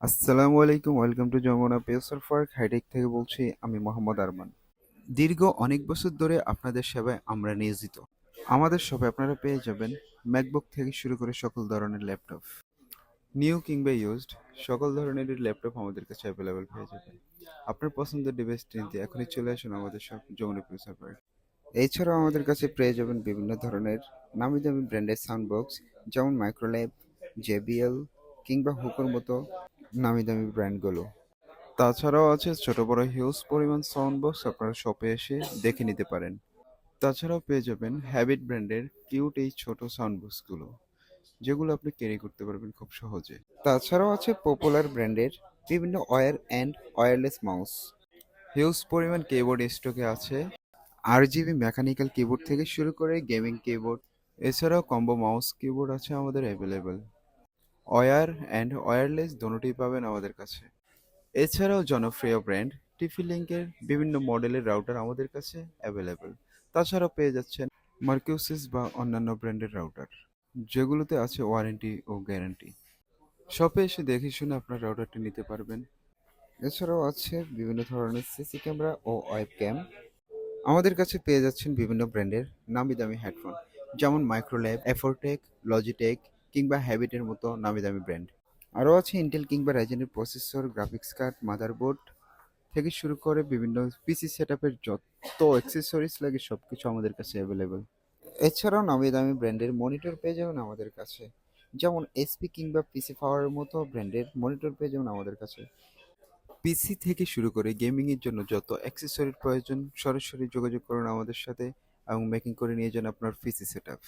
আসসালামু আলাইকুম, welcome to Jamuna পেসার পার্ক হাইটেক থেকে বলছি আমি মোহাম্মদ আরমান। দীর্ঘ অনেক বছর ধরে আপনাদের সেবায় আমরা নিয়োজিত। আমাদের শপে আপনারা পেয়ে যাবেন ম্যাকবুক থেকে শুরু করে সকল ধরনের ল্যাপটপ, নিউ কিংবা ইউজড সকল ধরনের ল্যাপটপ আমাদের কাছে অ্যাভেলেবেল পেয়ে যাবেন। আপনার পছন্দের ডিভাইসটি নিতে এখনই চলে আসুন আমাদের শপ যমুনা পেসার পার্ক। এছাড়াও আমাদের কাছে পেয়ে যাবেন বিভিন্ন ধরনের নামি দামি ব্র্যান্ডের সাউন্ড বক্স, যেমন মাইক্রোল্যাব, জেবিএল কিংবা হুকোর মতো নামি দামি ব্র্যান্ডগুলো। তাছাড়াও আছে ছোট বড় হিউজ পরিমাণ সাউন্ড বক্স, আপনারা শপে এসে দেখে নিতে পারেন। তাছাড়াও পেয়ে যাবেন হ্যাবিট ব্র্যান্ডের কিউট এই ছোট সাউন্ড বক্সগুলো, যেগুলো আপনি ক্যারি করতে পারবেন খুব সহজে। তাছাড়াও আছে পপুলার ব্র্যান্ডের বিভিন্ন wire and wireless mouse. Huge পরিমাণ কিবোর্ড স্টকে আছে, RGB মেকানিক্যাল কিবোর্ড থেকে শুরু করে গেমিং কিবোর্ড। এছাড়াও কম্বো মাউস কিবোর্ড আছে আমাদের অ্যাভেলেবেল। ওয়্যার অ্যান্ড ওয়্যারলেস দোনোটিই পাবেন আমাদের কাছে। এছাড়াও জনপ্রিয় ব্র্যান্ড টিফি-লিংকের বিভিন্ন মডেলের রাউটার আমাদের কাছে অ্যাভেলেবেল। তাছাড়াও পেয়ে যাচ্ছেন মার্কিউসিস বা অন্যান্য ব্র্যান্ডের রাউটার, যেগুলোতে আছে ওয়ারেন্টি ও গ্যারান্টি। শপে এসে দেখে শুনে আপনার রাউটারটি নিতে পারবেন। এছাড়াও আছে বিভিন্ন ধরনের সিসি ক্যামেরা ও ওয়েব ক্যাম। আমাদের কাছে পেয়ে যাচ্ছেন বিভিন্ন ব্র্যান্ডের নামি দামি হেডফোন, যেমন মাইক্রোল্যাব, এফোরটেক, লজিটেক কিংবা হ্যাবিটের মতো নামি দামি ব্র্যান্ড। আরও আছে ইন্টেল কিংবা রাইজেনের প্রসেসর, গ্রাফিক্স কার্ড, মাদারবোর্ড থেকে শুরু করে বিভিন্ন পিসি সেটআপের যত অ্যাক্সেসরিজ লাগে সবকিছু আমাদের কাছে অ্যাভেলেবেল। এছাড়াও নামি দামি ব্র্যান্ডের মনিটর পেয়ে যাবেন আমাদের কাছে, যেমন এসপি কিংবা পিসি পাওয়ারের মতো ব্র্যান্ডের মনিটর পেয়ে যাবেন আমাদের কাছে। পিসি থেকে শুরু করে গেমিং এর জন্য যত অ্যাক্সেসরির প্রয়োজন সরাসরি যোগাযোগ করুন আমাদের সাথে এবং মেকিং করে নিয়ে যান আপনার পিসি সেটআপ।